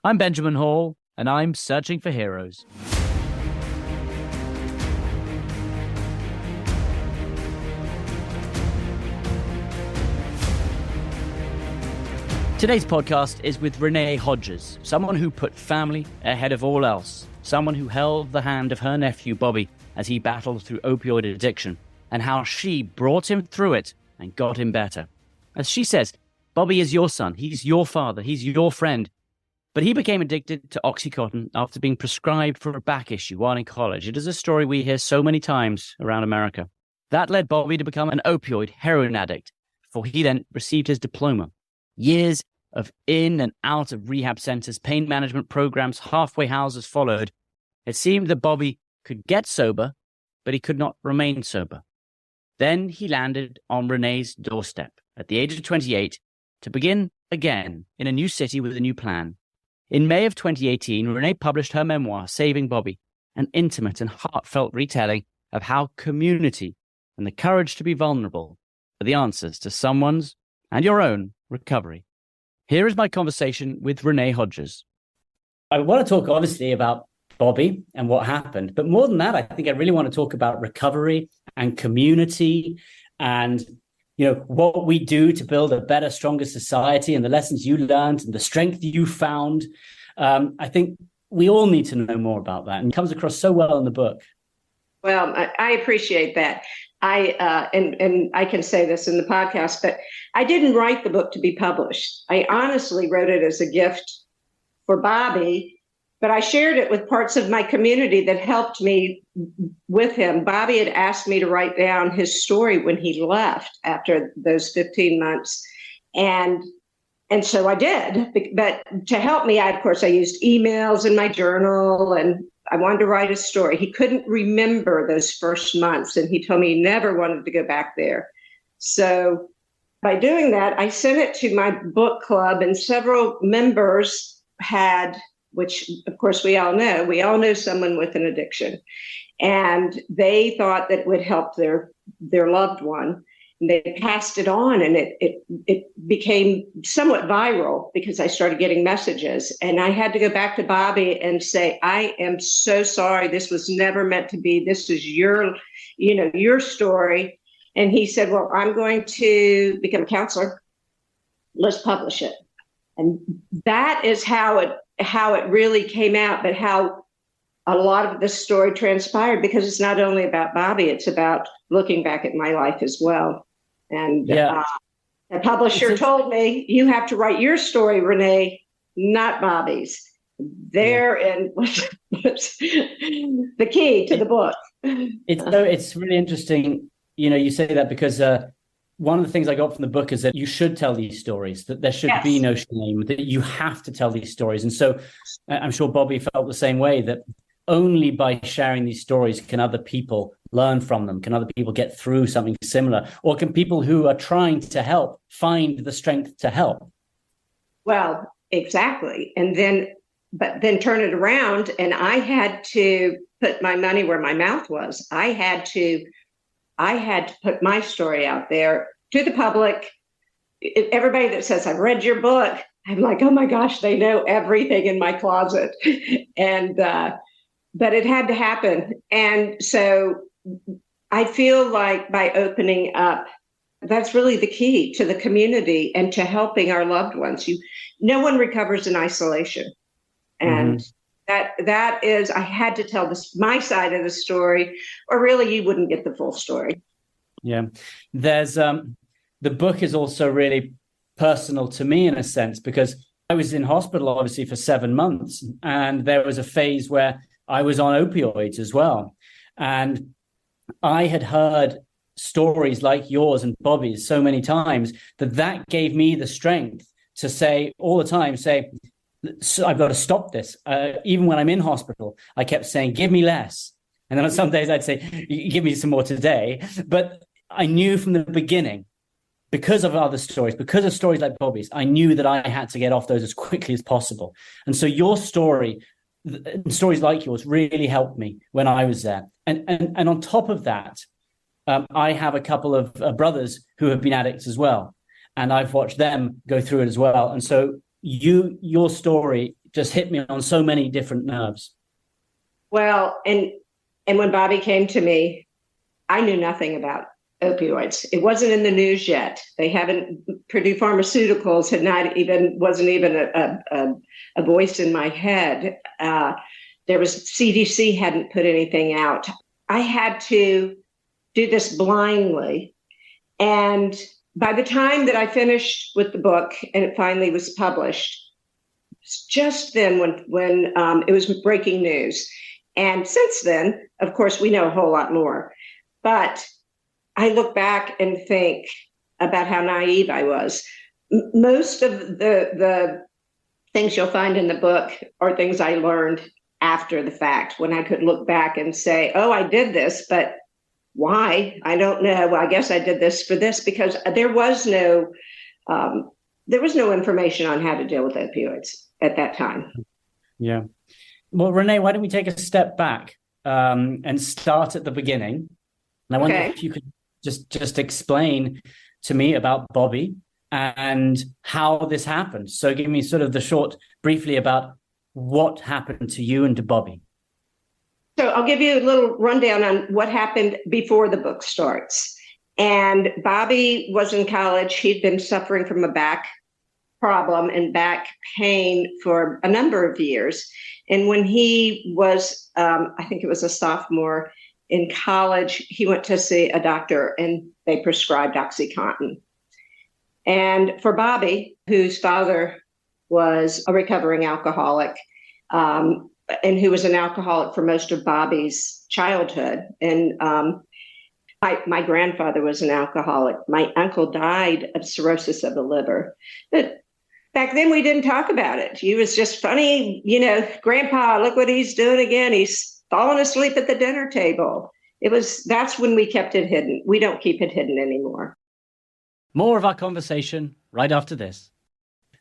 I'm Benjamin Hall, and I'm searching for heroes. Today's podcast is with Renee Hodges, someone who put family ahead of all else, someone who held the hand of her nephew, Bobby, as he battled through opioid addiction, and how she brought him through it and got him better. As she says, Bobby is your son, he's your father, he's your friend, but he became addicted to Oxycontin after being prescribed for a back issue while in college. It is a story we hear so many times around America. That led Bobby to become an opioid heroin addict before he then received his diploma. Years of in and out of rehab centers, pain management programs, halfway houses followed. It seemed that Bobby could get sober, but he could not remain sober. Then he landed on Renee's doorstep at the age of 28 to begin again in a new city with a new plan. In May of 2018, Renee published her memoir, Saving Bobby, an intimate and heartfelt retelling of how community and the courage to be vulnerable are the answers to someone's and your own recovery. Here is my conversation with Renee Hodges. I want to talk, obviously, about Bobby and what happened. But more than that, I think I really want to talk about recovery and community and, what we do to build a better, stronger society and the lessons you learned and the strength you found. I think we all need to know more about that. And it comes across so well in the book. Well, I appreciate that. And I can say this in the podcast, but I didn't write the book to be published. I honestly wrote it as a gift for Bobby, but I shared it with parts of my community that helped me with him. Bobby had asked me to write down his story when he left after those 15 months. And so I did, but to help me, of course, I used emails in my journal, and I wanted to write a story. He couldn't remember those first months, and he told me he never wanted to go back there. So by doing that, I sent it to my book club, and several members had, which of course we all know someone with an addiction, and they thought that would help their loved one. And they passed it on, and it became somewhat viral because I started getting messages. And I had to go back to Bobby and say, I am so sorry. This was never meant to be. This is your story. And he said, well, I'm going to become a counselor. Let's publish it. And that is how it really came out, but how a lot of the story transpired, because it's not only about Bobby, it's about looking back at my life as well. And the publisher told me, you have to write your story, Renee, not Bobby's. Therein was the key to the book. It's really interesting, you say that, because one of the things I got from the book is that you should tell these stories, that there should be no shame, that you have to tell these stories. And so I'm sure Bobby felt the same way, that only by sharing these stories can other people learn from them, can other people get through something similar, or can people who are trying to help find the strength to help. Well, exactly. But then turn it around, and I had to put my money where my mouth was. I had to put my story out there to the public. Everybody that says, I've read your book, I'm like, oh my gosh, they know everything in my closet. But it had to happen. And so I feel like by opening up, that's really the key to the community and to helping our loved ones. No one recovers in isolation. And that is, I had to tell my side of the story, or really you wouldn't get the full story. Yeah. There's, the book is also really personal to me in a sense, because I was in hospital, obviously, for 7 months. And there was a phase where I was on opioids as well. And I had heard stories like yours and Bobby's so many times that gave me the strength to say all the time, I've got to stop this. Even when I'm in hospital, I kept saying, give me less. And then on some days I'd say, give me some more today. But I knew from the beginning, because of other stories, because of stories like Bobby's, I knew that I had to get off those as quickly as possible. And so your story, stories like yours, really helped me when I was there. And on top of that, I have a couple of brothers who have been addicts as well. And I've watched them go through it as well. And so your story just hit me on so many different nerves. Well, and when Bobby came to me, I knew nothing about opioids. It wasn't in the news yet. They haven't. Purdue Pharmaceuticals wasn't even a voice in my head. There was CDC hadn't put anything out. I had to do this blindly, and by the time that I finished with the book and it finally was published, just then when it was breaking news. And since then, of course, we know a whole lot more. But I look back and think about how naive I was. Most of the things you'll find in the book are things I learned after the fact, when I could look back and say, oh, I did this, but why? I don't know. Well, I guess I did this for this, because there was no information on how to deal with opioids at that time. Yeah. Well, Renee, why don't we take a step back and start at the beginning? And I wonder if you could just explain to me about Bobby and how this happened. So give me sort of the short, briefly, about what happened to you and to Bobby. So I'll give you a little rundown on what happened before the book starts. And Bobby was in college. He'd been suffering from a back problem and back pain for a number of years. And when he was, I think it was a sophomore in college, he went to see a doctor and they prescribed OxyContin. And for Bobby, whose father was a recovering alcoholic, and who was an alcoholic for most of Bobby's childhood, and my grandfather was an alcoholic. My uncle died of cirrhosis of the liver. But back then, we didn't talk about it. He was just funny, Grandpa, look what he's doing again. He's falling asleep at the dinner table. That's when we kept it hidden. We don't keep it hidden anymore. More of our conversation right after this.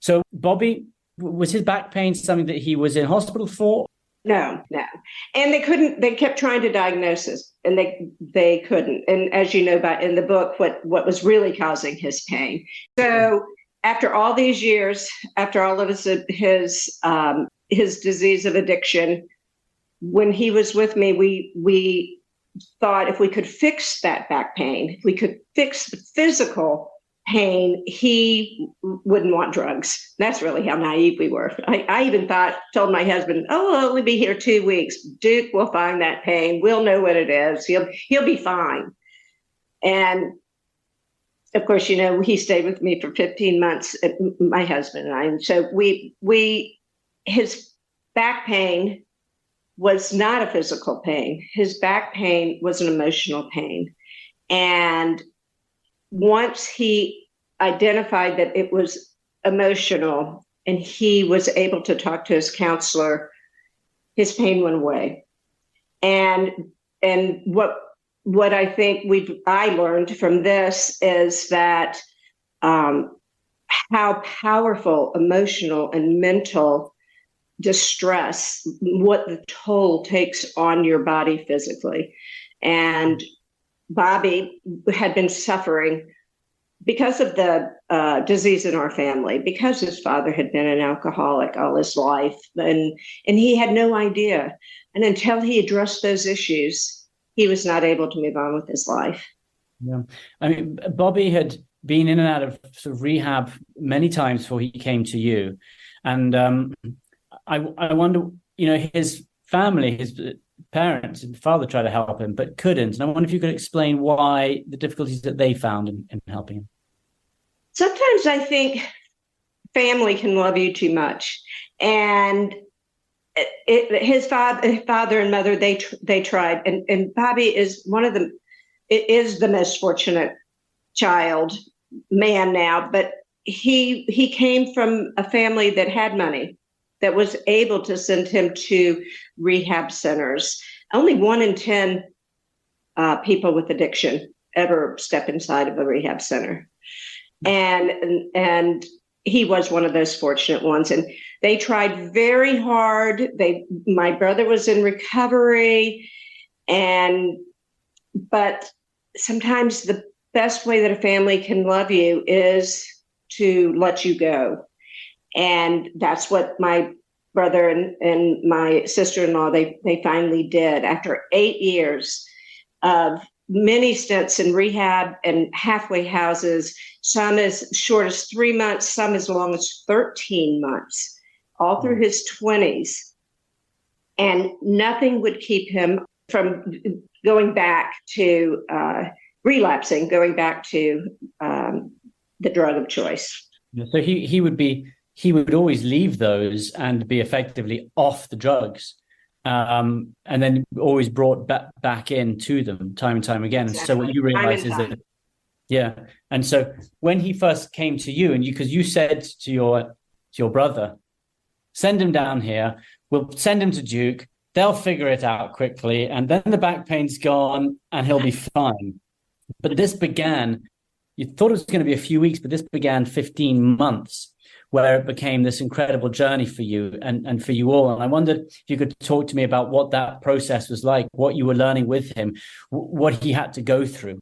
So, Bobby, was his back pain something that he was in hospital for? No. And they kept trying to diagnose it, and they couldn't. And as you know, in the book, what was really causing his pain. So after all these years, after all of his disease of addiction, when he was with me, we thought if we could fix that back pain, if we could fix the physical pain, he wouldn't want drugs. That's really how naive we were. I even told my husband, oh, we'll only be here 2 weeks. Duke will find that pain. We'll know what it is. He'll be fine. And of course, he stayed with me for 15 months, my husband and I. And so his back pain was not a physical pain. His back pain was an emotional pain. And once he identified that it was emotional and he was able to talk to his counselor, his pain went away. And what I think I learned from this is that how powerful emotional and mental distress, what the toll takes on your body physically. And Bobby had been suffering because of the disease in our family, because his father had been an alcoholic all his life, and he had no idea. And until he addressed those issues, he was not able to move on with his life. Yeah, I mean, Bobby had been in and out of sort of rehab many times before he came to you, and I wonder, his family, his parents and father tried to help him, but couldn't. And I wonder if you could explain why, the difficulties that they found in helping him. Sometimes I think family can love you too much. And his father and mother, they tried. And Bobby is the most fortunate man now, but he came from a family that had money, that was able to send him to rehab centers. Only 1 in 10 people with addiction ever step inside of a rehab center. And he was one of those fortunate ones. And they tried very hard. My brother was in recovery, but sometimes the best way that a family can love you is to let you go. And that's what my brother and my sister-in-law, they finally did after 8 years of many stints in rehab and halfway houses, some as short as 3 months, some as long as 13 months, all through his 20s. And nothing would keep him from going back to relapsing, going back to the drug of choice. So he would always leave those and be effectively off the drugs, and then always brought back into them time and time again. Exactly. And so what you realize is that, yeah. And so when he first came to you, and because you said to your brother, send him down here, we'll send him to Duke, they'll figure it out quickly, and then the back pain's gone and he'll be fine. But this began, you thought it was going to be a few weeks, but this began 15 months, where it became this incredible journey for you and for you all. And I wondered if you could talk to me about what that process was like, what you were learning with him, what he had to go through,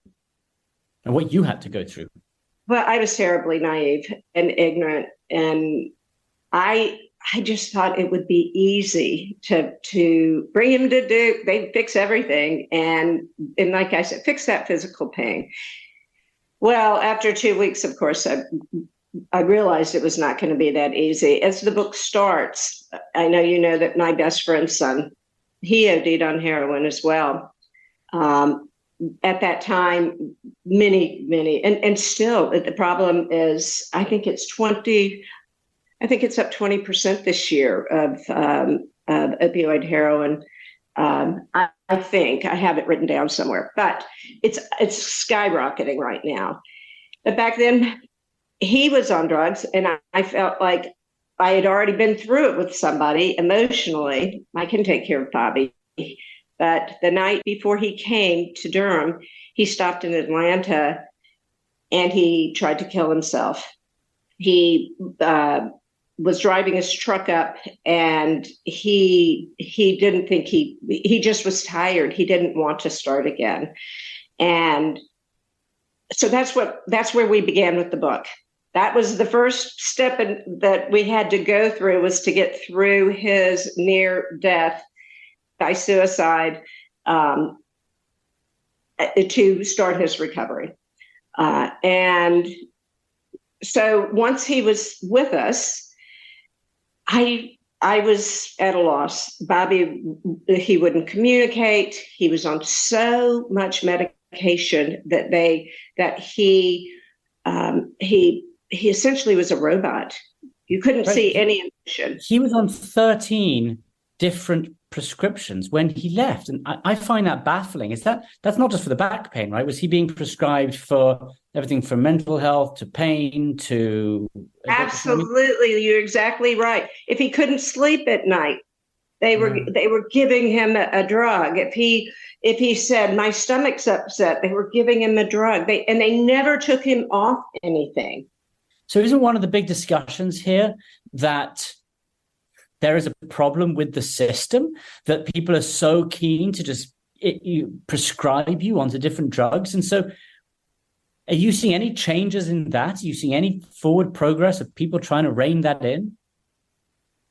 and what you had to go through. Well, I was terribly naive and ignorant, and I just thought it would be easy to bring him to Duke. They'd fix everything. And like I said, fix that physical pain. Well, after 2 weeks, of course, I realized it was not going to be that easy. As the book starts, I know you know that my best friend's son, he OD'd on heroin as well. At that time, many, and still the problem is, I think it's up 20% this year of opioid heroin. I think I have it written down somewhere, but it's skyrocketing right now. But back then, he was on drugs, and I felt like I had already been through it with somebody emotionally. I can take care of Bobby. But the night before he came to Durham, he stopped in Atlanta and he tried to kill himself. He was driving his truck up, and he didn't think he just was tired. He didn't want to start again. And so that's where we began with the book. That was the first step that we had to go through, was to get through his near death by suicide, to start his recovery. And so once he was with us, I was at a loss. Bobby, he wouldn't communicate. He was on so much medication that he essentially was a robot. You couldn't see any emotion. He was on 13 different prescriptions when he left, and I find that baffling. That's not just for the back pain, right? Was he being prescribed for everything from mental health to pain to Absolutely, you're exactly right. If he couldn't sleep at night, they were giving him a drug. If he said, my stomach's upset, they were giving him a drug. They never took him off anything. So isn't one of the big discussions here that there is a problem with the system, that people are so keen to just prescribe you onto different drugs? And so are you seeing any changes in that? Are you seeing any forward progress of people trying to rein that in?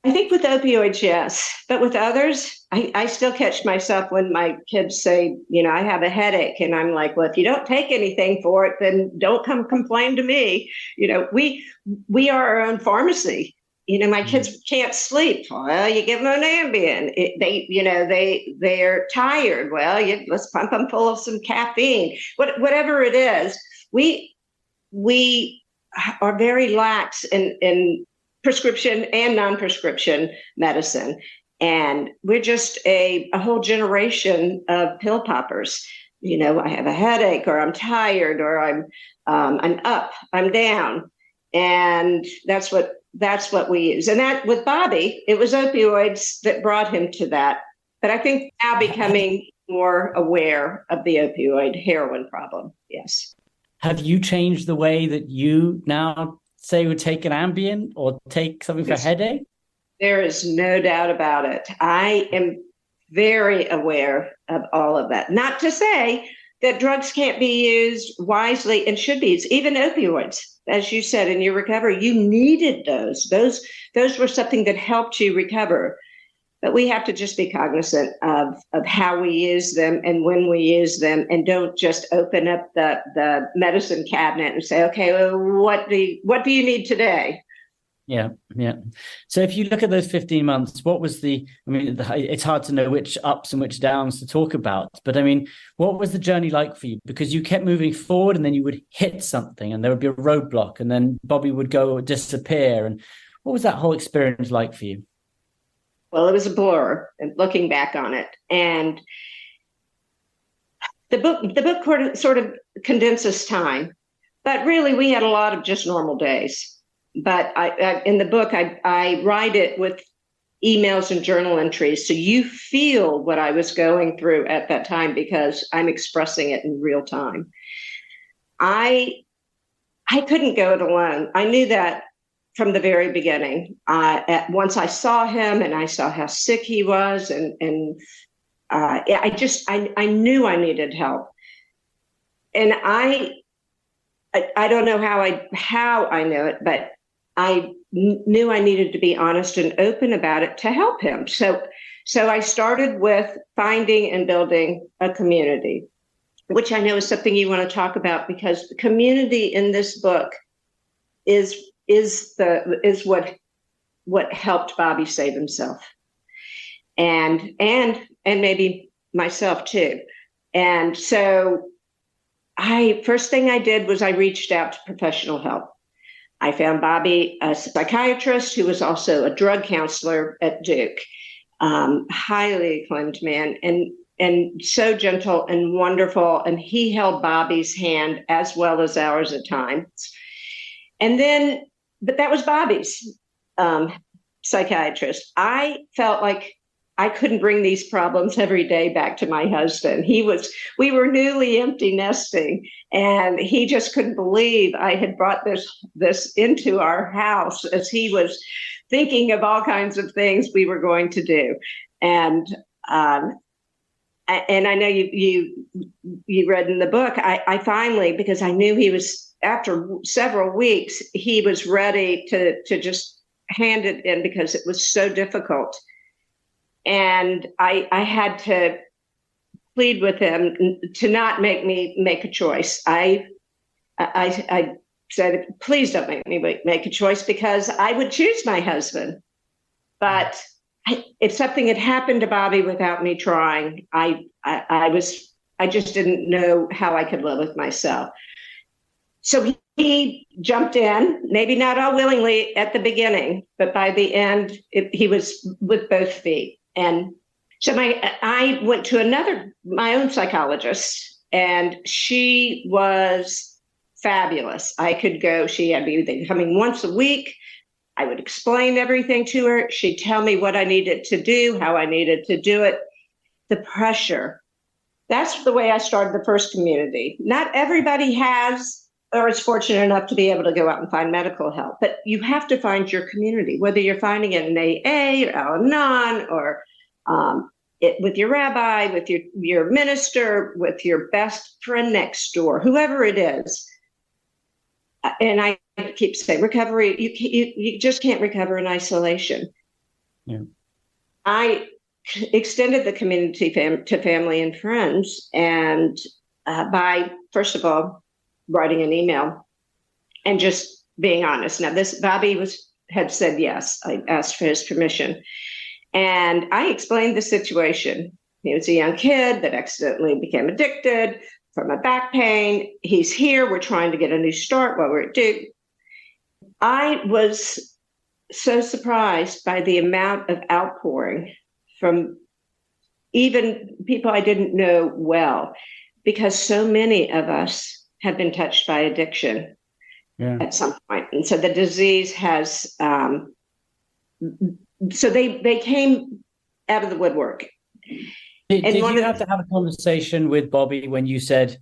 I think with opioids, yes. But with others, I still catch myself when my kids say, I have a headache. And I'm like, well, if you don't take anything for it, then don't come complain to me. We are our own pharmacy. My kids can't sleep. Well, you give them an Ambien. They're tired. Well, let's pump them full of some caffeine. Whatever it is, we are very lax in prescription and non-prescription medicine, and we're just a whole generation of pill poppers. I have a headache, or I'm tired, or I'm up, I'm down, and that's what we use. And that with Bobby, it was opioids that brought him to that. But I think now becoming more aware of the opioid heroin problem. Yes. Have you changed the way that you now say would take an Ambien or take something for a headache? There is no doubt about it. I am very aware of all of that. Not to say that drugs can't be used wisely and should be used, even opioids. as you said, in your recovery, you needed those. Those were something that helped you recover. But we have to just be cognizant of how we use them and when we use them, and don't just open up the medicine cabinet and say, okay, well, what do you need today? Yeah. So if you look at those 15 months, what was it's hard to know which ups and which downs to talk about, but I mean, what was the journey like for you? Because you kept moving forward and then you would hit something and there would be a roadblock and then Bobby would go disappear. And what was that whole experience like for you? Well, it was a blur, and looking back on it. And the book sort of condenses time, but really we had a lot of just normal days. But in the book, I write it with emails and journal entries. So you feel what I was going through at that time because I'm expressing it in real time. I couldn't go it alone. I knew that from the very beginning. Once I saw him and I saw how sick he was, and I knew I needed help. And I don't know how I knew it, but I knew I needed to be honest and open about it to help him. So I started with finding and building a community, which I know is something you want to talk about, because the community in this book is what helped Bobby save himself, and maybe myself too. And so first thing I did was I reached out to professional help. I found Bobby a psychiatrist who was also a drug counselor at Duke, highly acclaimed man, and so gentle and wonderful. And he held Bobby's hand as well as ours at times. And then, but that was Bobby's psychiatrist. I felt like I couldn't bring these problems every day back to my husband. We were newly empty nesting, and he just couldn't believe I had brought this into our house, as he was thinking of all kinds of things we were going to do. And I know you read in the book, I finally, because I knew he was, after several weeks, he was ready to just hand it in because it was so difficult. And I had to plead with him to not make me make a choice. I said, please don't make me make a choice, because I would choose my husband. But if something had happened to Bobby without me trying, I just didn't know how I could live with myself. So he jumped in, maybe not all willingly at the beginning, but by the end, he was with both feet. And so I went to my own psychologist, and she was fabulous. I could go, she had me coming once a week. I would explain everything to her. She'd tell me what I needed to do, how I needed to do it. The pressure. That's the way I started the first community. Not everybody has or is fortunate enough to be able to go out and find medical help, but you have to find your community, whether you're finding it in AA or Al-Anon, or with your rabbi, with your minister, with your best friend next door, whoever it is. And I keep saying, recovery, you just can't recover in isolation. Yeah. I extended the community to family and friends, and by, first of all, writing an email and just being honest. Now, Bobby had said yes. I asked for his permission, and I explained the situation. He was a young kid that accidentally became addicted from a back pain. He's here. We're trying to get a new start while we're at Duke. I was so surprised by the amount of outpouring from even people I didn't know well, because so many of us have been touched by addiction at some point. And so the disease has, so they came out of the woodwork. Did you have to have a conversation with Bobby when you said,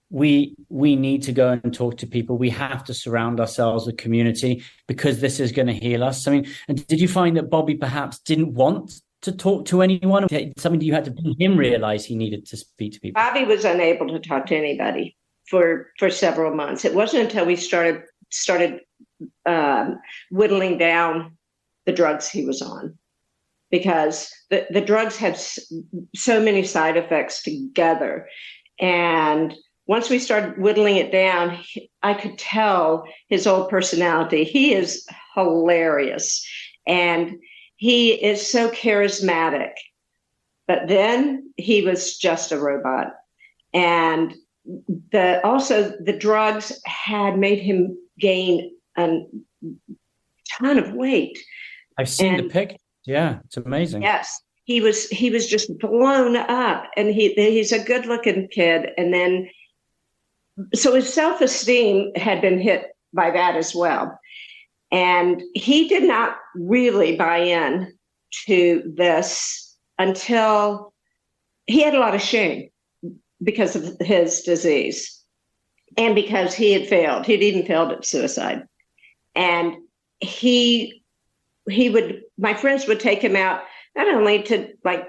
we need to go and talk to people, we have to surround ourselves with community because this is going to heal us? I mean, and did you find that Bobby perhaps didn't want to talk to anyone? Something you had to make him realize he needed to speak to people? Bobby was unable to talk to anybody for several months. It wasn't until we started started whittling down the drugs he was on, because the drugs had so many side effects together. And once we started whittling it down, I could tell his old personality. He is hilarious and he is so charismatic. But then he was just a robot. And also the drugs had made him gain a ton of weight. I've seen the pic. Yeah, it's amazing. Yes, he was just blown up, and he's a good-looking kid. And then, so his self-esteem had been hit by that as well. And he did not really buy in to this until he had a lot of shame because of his disease and because he had failed. He'd even failed at suicide. And my friends would take him out not only to like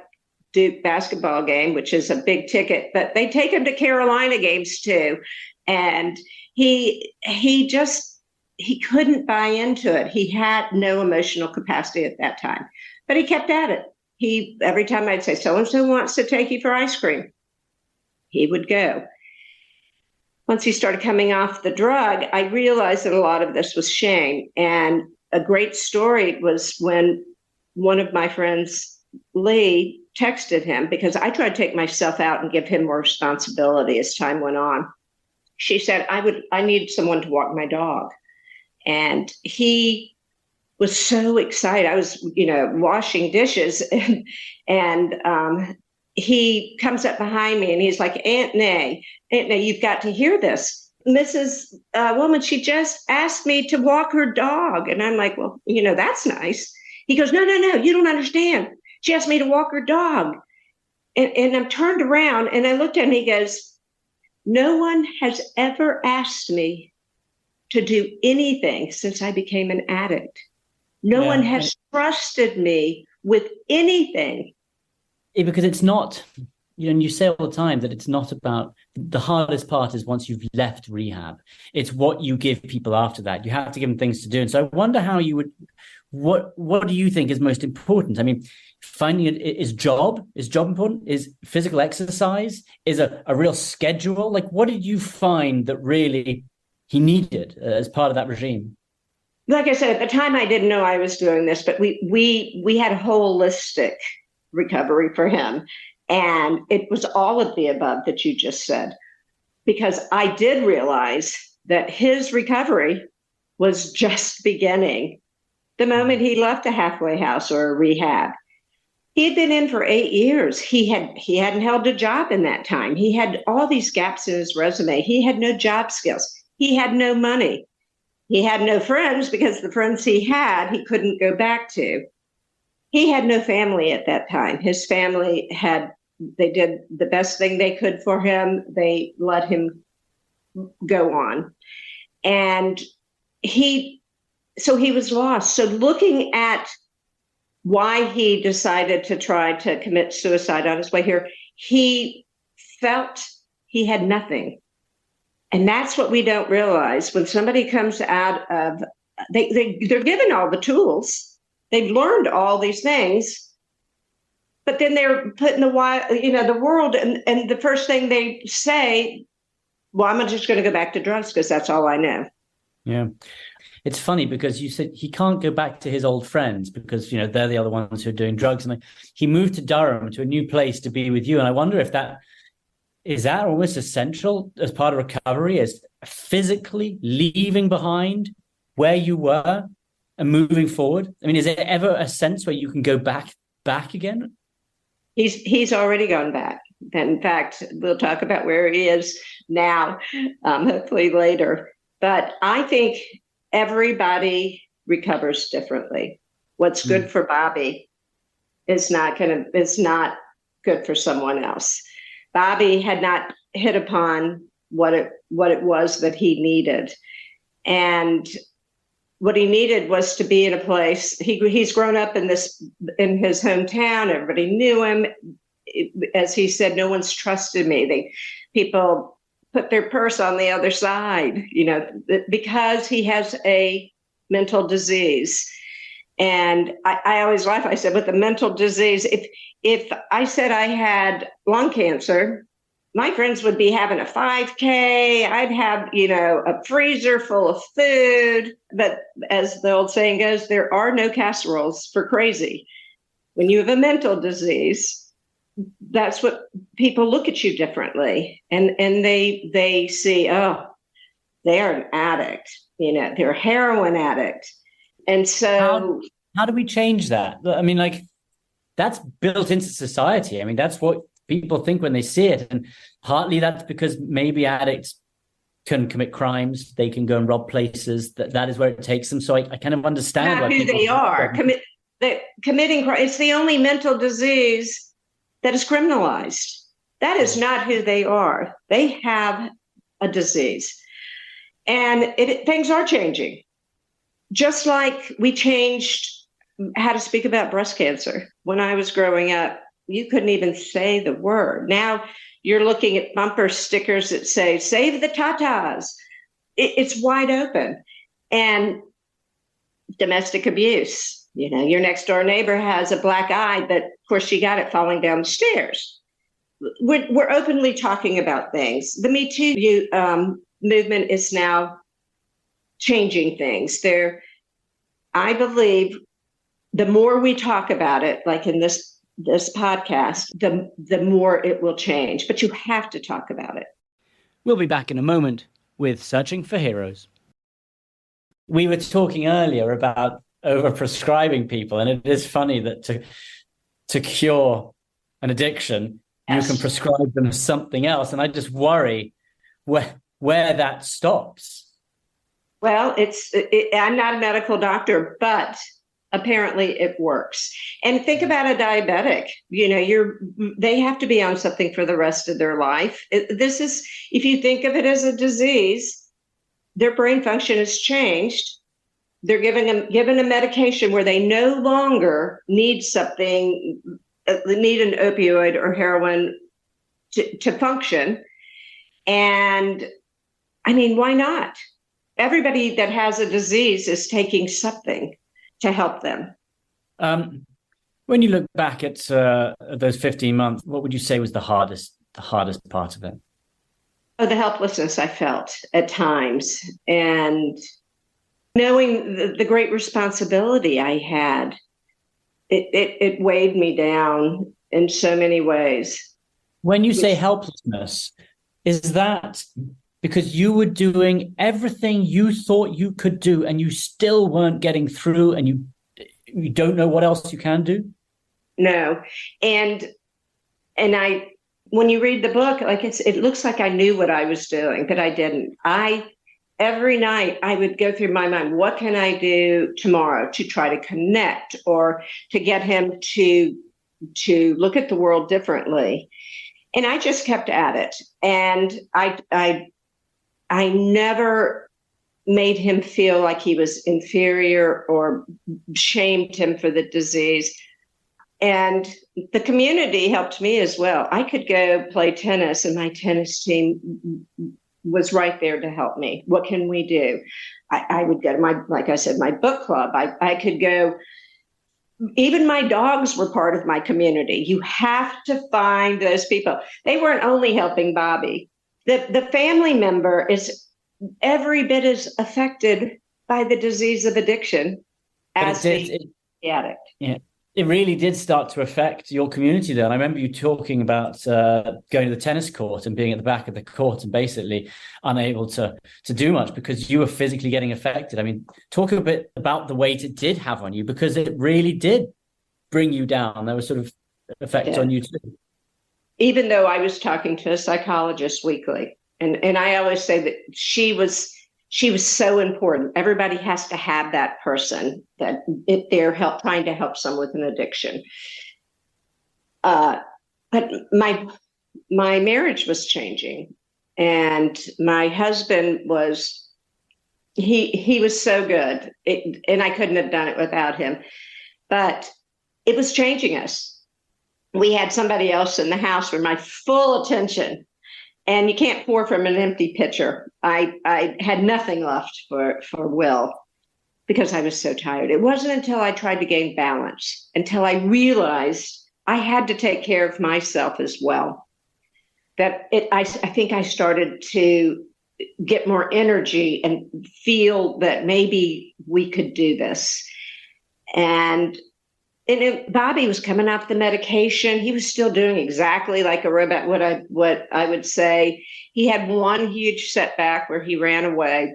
Duke basketball game, which is a big ticket, but they take him to Carolina games too. And he couldn't buy into it. He had no emotional capacity at that time, but he kept at it. Every time I'd say, so-and-so wants to take you for ice cream, he would go. Once he started coming off the drug, I realized that a lot of this was shame. And a great story was when one of my friends, Lee, texted him, because I tried to take myself out and give him more responsibility as time went on. She said, I need someone to walk my dog. And he was so excited. I was, washing dishes and he comes up behind me and he's like, Aunt Nay, you've got to hear this. Mrs. Woman, she just asked me to walk her dog. And I'm like, well, that's nice. He goes, no, you don't understand. She asked me to walk her dog. And I'm turned around and I looked at him and he goes, no one has ever asked me to do anything since I became an addict. No one has trusted me with anything. Because it's not, and you say all the time that it's not about, the hardest part is once you've left rehab. It's what you give people after that. You have to give them things to do. And so I wonder how you would, what do you think is most important? I mean, finding it, is job important? Is physical exercise? Is a real schedule? Like, what did you find that really he needed as part of that regime? Like I said, at the time I didn't know I was doing this, but we had a holistic recovery for him. And it was all of the above that you just said, because I did realize that his recovery was just beginning the moment he left a halfway house or a rehab. He had been in for 8 years. He hadn't held a job in that time. He had all these gaps in his resume. He had no job skills. He had no money. He had no friends because the friends he had, he couldn't go back to. He had no family at that time. His family they did the best thing they could for him. They let him go on. And so he was lost. So looking at why he decided to try to commit suicide on his way here, he felt he had nothing. And that's what we don't realize. When somebody comes out of, they're given all the tools. They've learned all these things, but then they're put in the world, and the first thing they say, well, I'm just going to go back to drugs because that's all I know. Yeah. It's funny because you said he can't go back to his old friends because, they're the other ones who are doing drugs. And he moved to Durham, to a new place to be with you. And I wonder if that almost essential as part of recovery, as physically leaving behind where you were and moving forward? I mean, is there ever a sense where you can go back again? He's already gone back. In fact, we'll talk about where he is now, hopefully later. But I think everybody recovers differently. What's good for Bobby is not good for someone else. Bobby had not hit upon what it was that he needed. And what he needed was to be in a place. He's grown up in his hometown. Everybody knew him. As he said, no one's trusted me. People put their purse on the other side, because he has a mental disease. And I always laugh. I said, with a mental disease, if I said I had lung cancer, my friends would be having a 5K. I'd have, a freezer full of food. But as the old saying goes, there are no casseroles for crazy. When you have a mental disease, that's what people look at you differently. And they see, oh, they're an addict, they're a heroin addict. And so how do we change that? I mean, like, that's built into society. I mean, that's what people think when they see it. And partly that's because maybe addicts can commit crimes. They can go and rob places. That is where it takes them. So I kind of understand not who they are. Committing crime. It's the only mental disease that is criminalized. That is not who they are. They have a disease. And things are changing. Just like we changed how to speak about breast cancer. When I was growing up, you couldn't even say the word. Now you're looking at bumper stickers that say, save the tatas. It's wide open. And domestic abuse. Your next door neighbor has a black eye, but of course she got it falling down the stairs. We're openly talking about things. The Me Too movement is now changing things. I believe the more we talk about it, like in this podcast, the more it will change. But you have to talk about it. We'll be back in a moment with Searching for Heroes. We were talking earlier about overprescribing people, and it is funny that to cure an addiction, yes, you can prescribe them something else. And I just worry where that stops. Well, I'm not a medical doctor, but apparently it works. And think about a diabetic. They have to be on something for the rest of their life. If you think of it as a disease, their brain function has changed. They're given a medication where they no longer need something, need an opioid or heroin to function. And I mean, why not? Everybody that has a disease is taking something to help them. When you look back at those 15 months, what would you say was the hardest part of it? Oh, the helplessness I felt at times, and knowing the great responsibility I had. It weighed me down in so many ways. When you say helplessness, is that because you were doing everything you thought you could do and you still weren't getting through, and you don't know what else you can do? No. And when you read the book, like it looks like I knew what I was doing, but I didn't. Every night I would go through my mind, what can I do tomorrow to try to connect or to get him to look at the world differently? And I just kept at it. And I never made him feel like he was inferior or shamed him for the disease. And the community helped me as well. I could go play tennis, and my tennis team was right there to help me. What can we do? I would go to my book club. I could go. Even my dogs were part of my community. You have to find those people. They weren't only helping Bobby. The family member is every bit as affected by the disease of addiction as the addict. Yeah, it really did start to affect your community then. I remember you talking about going to the tennis court and being at the back of the court and basically unable to do much because you were physically getting affected. I mean, talk a bit about the weight it did have on you, because it really did bring you down. There were sort of effects on you too. Even though I was talking to a psychologist weekly, and I always say that she was so important. Everybody has to have that person that if they're trying to help someone with an addiction. But my marriage was changing, and my husband was he was so good, and I couldn't have done it without him. But it was changing us. We had somebody else in the house with my full attention. And you can't pour from an empty pitcher. I had nothing left for Will because I was so tired. It wasn't until I tried to gain balance, until I realized I had to take care of myself as well, that I think I started to get more energy and feel that maybe we could do this. And Bobby was coming off the medication. He was still doing exactly like a robot, what I would say. He had one huge setback where he ran away,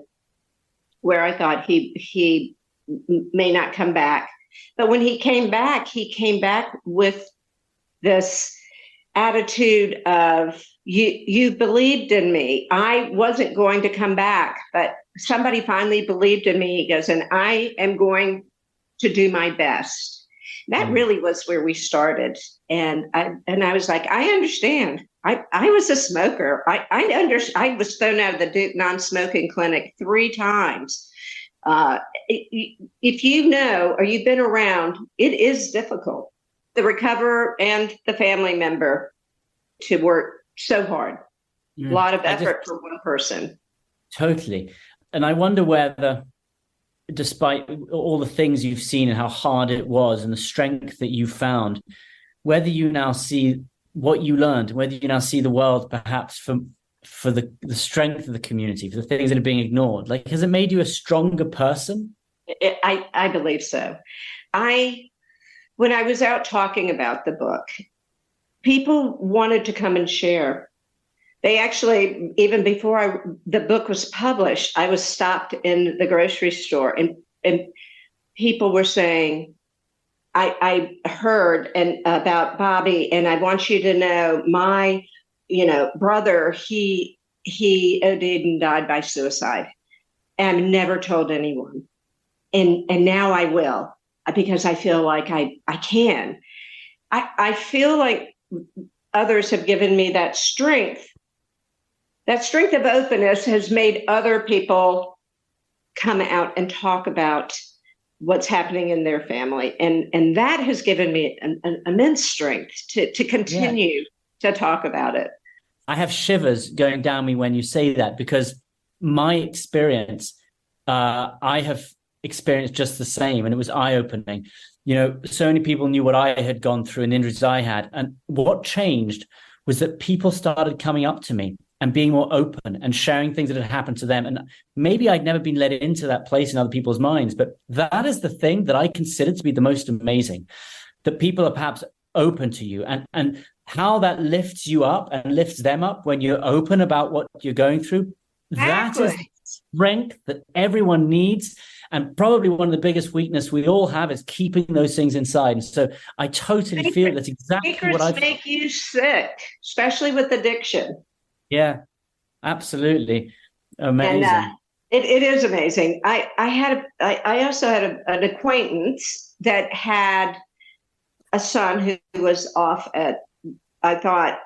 where I thought he may not come back. But when he came back with this attitude of, you believed in me. I wasn't going to come back, but somebody finally believed in me. He goes, and I am going to do my best. That really was where we started. And I was like, I understand. I was a smoker. I was thrown out of the Duke non-smoking clinic 3 times. If you know, or you've been around, it is difficult. The recoverer and the family member to work so hard. A lot of effort for one person. Totally. And I wonder whether, despite all the things you've seen and how hard it was and the strength that you found, whether you now see what you learned, whether you now see the world perhaps for the strength of the community, for the things that are being ignored. Like, has it made you a stronger person? I believe so. When I was out talking about the book, people wanted to come and share. They actually, even before the book was published, I was stopped in the grocery store and people were saying, I heard about Bobby, and I want you to know my, brother, he OD'd and died by suicide. And I've never told anyone. And now I will, because I feel like I can. I feel like others have given me that strength. That strength of openness has made other people come out and talk about what's happening in their family. And that has given me an immense strength to continue to talk about it. I have shivers going down me when you say that, because my experience, I have experienced just the same, and it was eye-opening. So many people knew what I had gone through and injuries I had. And what changed was that people started coming up to me and being more open and sharing things that had happened to them. And maybe I'd never been let into that place in other people's minds, but that is the thing that I consider to be the most amazing, that people are perhaps open to you, and how that lifts you up and lifts them up when you're open about what you're going through. Exactly. That is strength that everyone needs. And probably one of the biggest weaknesses we all have is keeping those things inside. And so I totally feel that's exactly what I make you sick, especially with addiction. Yeah, absolutely. Amazing. And it is amazing. I also had an acquaintance that had a son who was off at, I thought,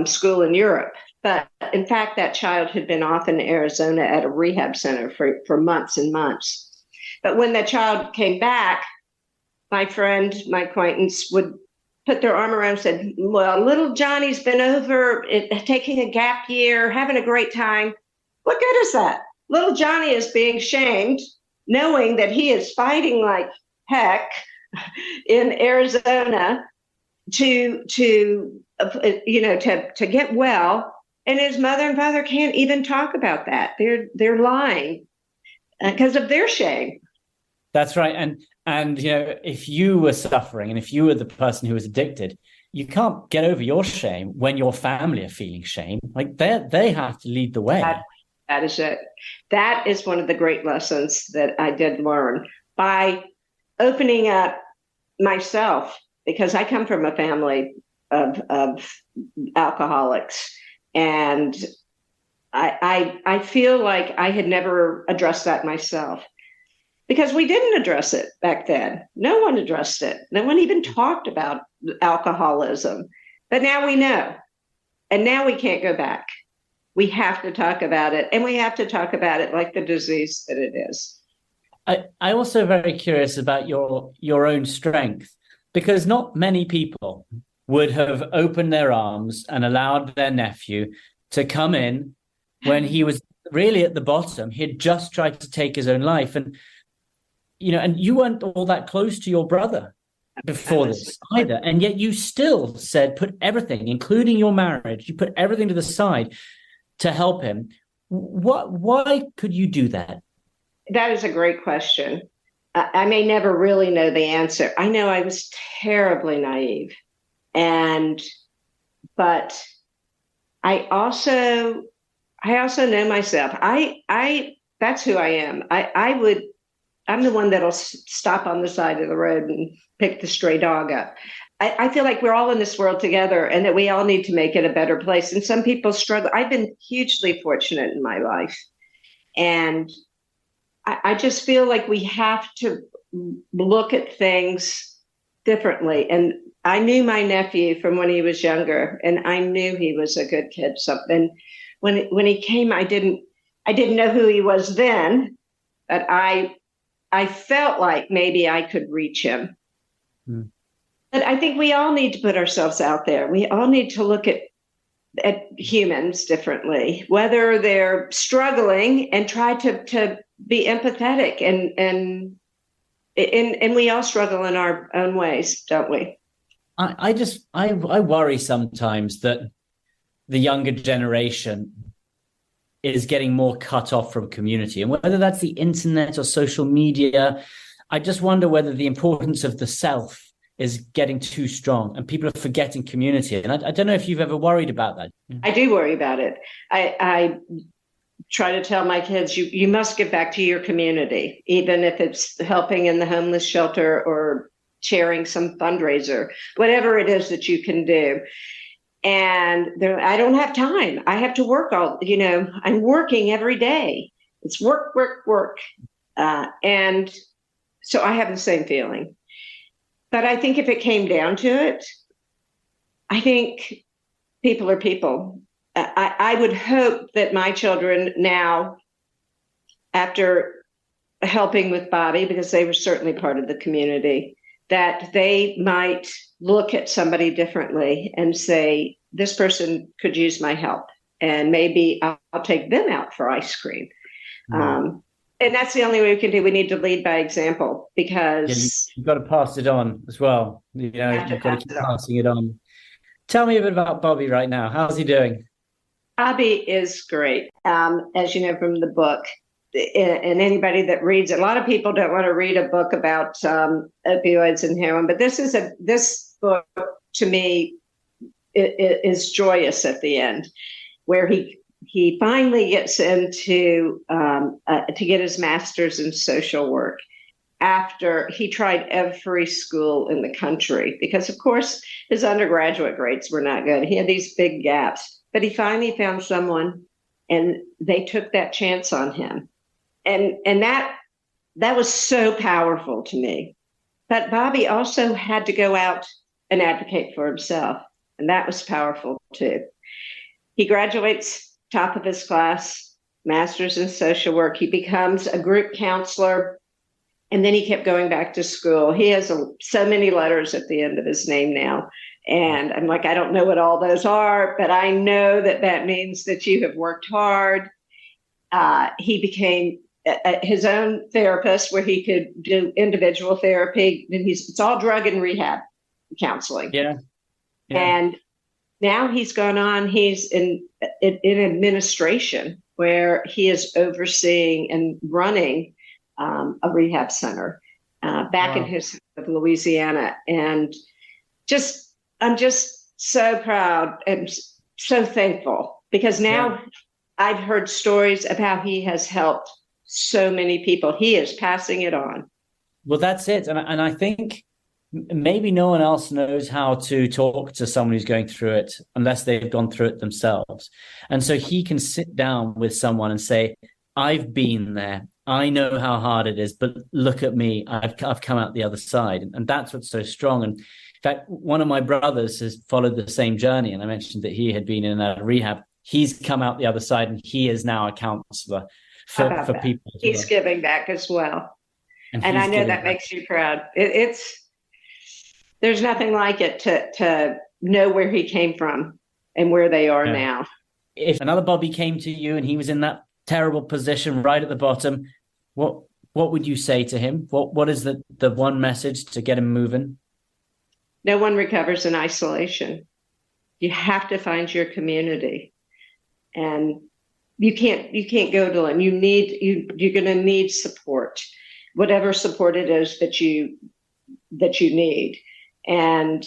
school in Europe. But in fact, that child had been off in Arizona at a rehab center for months and months. But when that child came back, my acquaintance would put their arm around and said, well, little Johnny's been over taking a gap year, having a great time. What good is that? Little Johnny is being shamed, knowing that he is fighting like heck in Arizona to get well. And his mother and father can't even talk about that. They're lying because of their shame. That's right. And if you were suffering and if you were the person who was addicted, you can't get over your shame when your family are feeling shame. Like they have to lead the way. That is it. That is one of the great lessons that I did learn by opening up myself, because I come from a family of alcoholics. And I feel like I had never addressed that myself, because we didn't address it back then. No one addressed it. No one even talked about alcoholism. But now we know. And now we can't go back. We have to talk about it. And we have to talk about it like the disease that it is. I also very curious about your own strength, because not many people would have opened their arms and allowed their nephew to come in when he was really at the bottom. He had just tried to take his own life. And, and you weren't all that close to your brother before this either. And yet you still said, put everything, including your marriage, you put everything to the side to help him. Why could you do that? That is a great question. I may never really know the answer. I know I was terribly naive, but I also know myself. That's who I am. I'm the one that'll stop on the side of the road and pick the stray dog up. I feel like we're all in this world together and that we all need to make it a better place. And some people struggle. I've been hugely fortunate in my life. And I just feel like we have to look at things differently. And I knew my nephew from when he was younger, and I knew he was a good kid. And when he came, I didn't know who he was then, but I felt like maybe I could reach him. But I think we all need to put ourselves out there. We all need to look at humans differently, whether they're struggling, and try to be empathetic. And we all struggle in our own ways, don't we? I worry sometimes that the younger generation is getting more cut off from community, and whether that's the internet or social media, I just wonder whether the importance of the self is getting too strong and people are forgetting community. And I don't know if you've ever worried about that. I do worry about it. I try to tell my kids, you must give back to your community, even if it's helping in the homeless shelter or chairing some fundraiser, whatever it is that you can do. And I don't have time. I have to work I'm working every day. It's work, work, work. And so I have the same feeling. But I think if it came down to it, I think people are people. I would hope that my children now, after helping with Bobby, because they were certainly part of the community, that they might look at somebody differently and say, this person could use my help, and maybe I'll take them out for ice cream. And that's the only way we can do. We need to lead by example, because you've got to pass it on as well. You've got to keep passing it on. Tell me a bit about Bobby right now. How's he doing? Bobby is great. As you know from the book, and anybody that reads it, a lot of people don't want to read a book about opioids and heroin, but this book to me is joyous at the end, where he finally gets into to get his master's in social work after he tried every school in the country, because of course his undergraduate grades were not good. He had these big gaps, but he finally found someone, and they took that chance on him. And that was so powerful to me. But Bobby also had to go out and advocate for himself, and that was powerful too. He graduates top of his class, master's in social work. He becomes a group counselor, and then he kept going back to school. He has so many letters at the end of his name now. And I'm like, I don't know what all those are, but I know that means that you have worked hard. He became his own therapist, where he could do individual therapy. And it's all drug and rehab counseling. Yeah. And now he's gone on, he's in administration, where he is overseeing and running a rehab center back in his of Louisiana. And I'm just so proud and so thankful, because now I've heard stories of how he has helped so many people. He is passing it on. Well, that's it. And I think maybe no one else knows how to talk to someone who's going through it unless they've gone through it themselves. And so he can sit down with someone and say, I've been there. I know how hard it is, but look at me. I've come out the other side. And that's what's so strong. And in fact, one of my brothers has followed the same journey. And I mentioned that he had been in a rehab. He's come out the other side, and he is now a counselor for people. He's giving back as well. And I know that makes you proud. There's nothing like it to know where he came from and where they are now. if another Bobby came to you and he was in that terrible position right at the bottom, what would you say to him? What is the one message to get him moving? No one recovers in isolation. You have to find your community, and you can't go to them. You're going to need support, whatever support it is that you need. And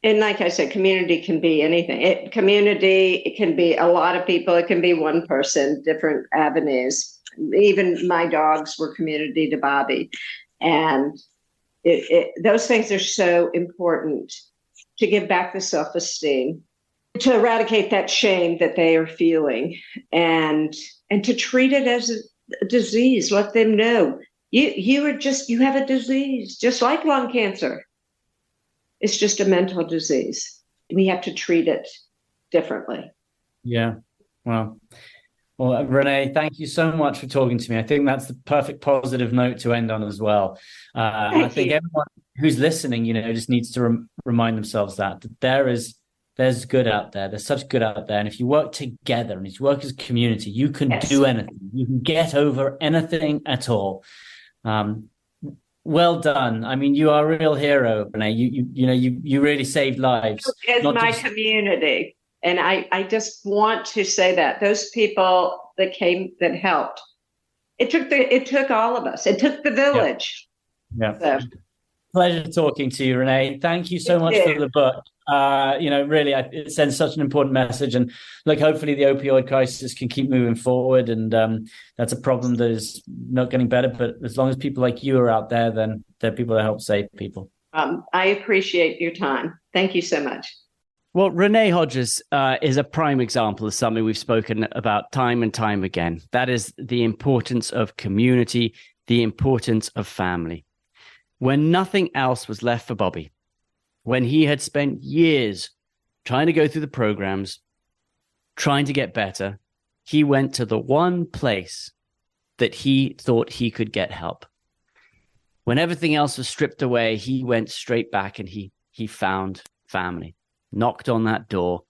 like I said, community can be anything. It can be a lot of people. It can be one person, different avenues. Even my dogs were community to Bobby. And those things are so important to give back the self-esteem, to eradicate that shame that they are feeling, and to treat it as a disease. Let them know you have a disease, just like lung cancer. It's just a mental disease. We have to treat it differently. Yeah. Well, Renee, thank you so much for talking to me. I think that's the perfect positive note to end on as well. And I think everyone who's listening, just needs to remind themselves that there's good out there. There's such good out there. And if you work together and if you work as a community, you can do anything. You can get over anything at all. Well done. I mean, you are a real hero, Renee. You really saved lives. It's my community. And I just want to say that those people that helped, it took all of us. It took the village. Yeah. So. Pleasure talking to you, Renee. Thank you so much for the book. Really, it sends such an important message. And look, hopefully the opioid crisis can keep moving forward. And that's a problem that is not getting better. But as long as people like you are out there, then there are people that help save people. I appreciate your time. Thank you so much. Well, Renee Hodges is a prime example of something we've spoken about time and time again. That is the importance of community, the importance of family. When nothing else was left for Bobby, when he had spent years trying to go through the programs, trying to get better, he went to the one place that he thought he could get help. When everything else was stripped away, he went straight back and he found family. Knocked on that door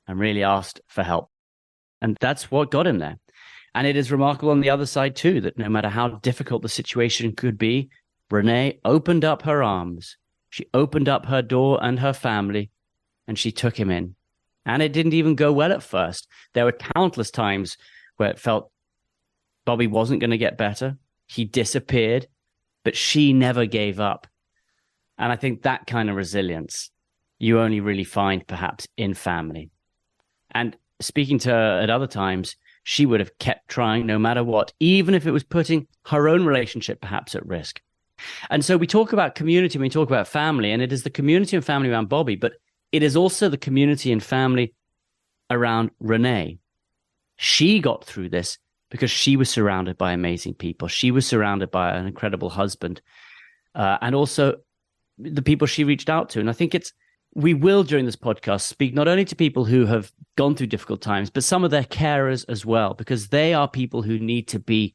and really asked for help. And that's what got him there. And it is remarkable on the other side too, that no matter how difficult the situation could be, Renee opened up her arms. She opened up her door and her family, and she took him in. And it didn't even go well at first. There were countless times where it felt Bobby wasn't going to get better. He disappeared, but she never gave up. And I think that kind of resilience you only really find perhaps in family. And speaking to her at other times, she would have kept trying no matter what, even if it was putting her own relationship perhaps at risk. And so we talk about community, we talk about family, and it is the community and family around Bobby, but it is also the community and family around Renee. She got through this because she was surrounded by amazing people. She was surrounded by an incredible husband, and also the people she reached out to. And I think we will, during this podcast, speak not only to people who have gone through difficult times, but some of their carers as well, because they are people who need to be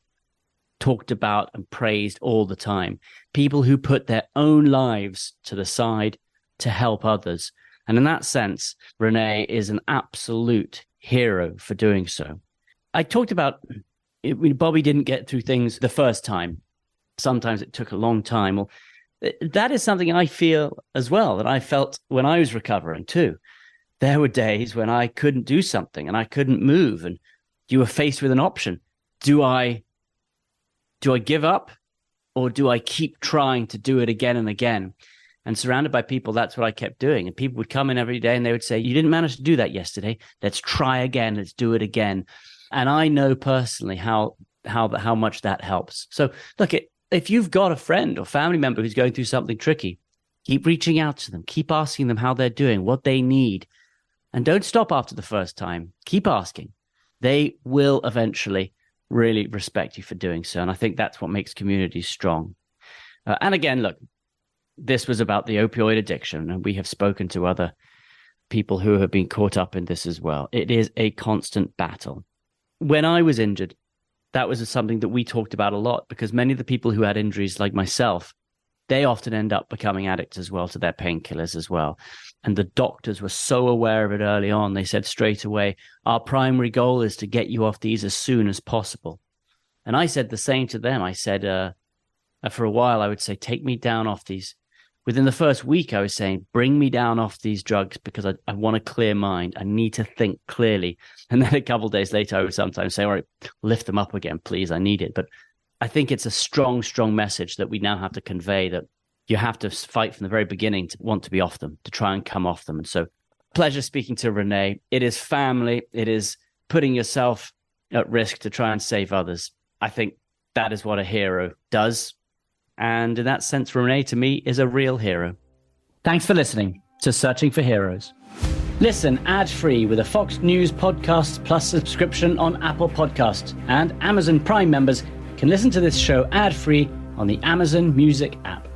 talked about and praised all the time. People who put their own lives to the side to help others. And in that sense, Renee is an absolute hero for doing so. I talked about Bobby didn't get through things the first time. Sometimes it took a long time. Well, that is something I feel as well, that I felt when I was recovering too. There were days when I couldn't do something and I couldn't move, and you were faced with an option. Do I give up, or do I keep trying to do it again and again? And surrounded by people, that's what I kept doing. And people would come in every day and they would say, you didn't manage to do that yesterday. Let's try again. Let's do it again. And I know personally how much that helps. So look, if you've got a friend or family member who's going through something tricky, keep reaching out to them. Keep asking them how they're doing, what they need. And don't stop after the first time. Keep asking. They will eventually really respect you for doing so. And I think that's what makes communities strong. And again, look, this was about the opioid addiction, and we have spoken to other people who have been caught up in this as well. It is a constant battle. When I was injured, that was something that we talked about a lot, because many of the people who had injuries like myself they often end up becoming addicts as well to their painkillers as well. And the doctors were so aware of it early on. They said straight away, our primary goal is to get you off these as soon as possible. And I said the same to them. I said, for a while, I would say, take me down off these. Within the first week, I was saying, bring me down off these drugs because I want a clear mind. I need to think clearly. And then a couple of days later, I would sometimes say, all right, lift them up again, please. I need it. But I think it's a strong, strong message that we now have to convey, that you have to fight from the very beginning to want to be off them, to try and come off them. And so pleasure speaking to Renee. It is family. It is putting yourself at risk to try and save others. I think that is what a hero does. And in that sense, Renee, to me, is a real hero. Thanks for listening to Searching for Heroes. Listen ad-free with a Fox News Podcast Plus subscription on Apple Podcasts. And Amazon Prime members can listen to this show ad-free on the Amazon Music app.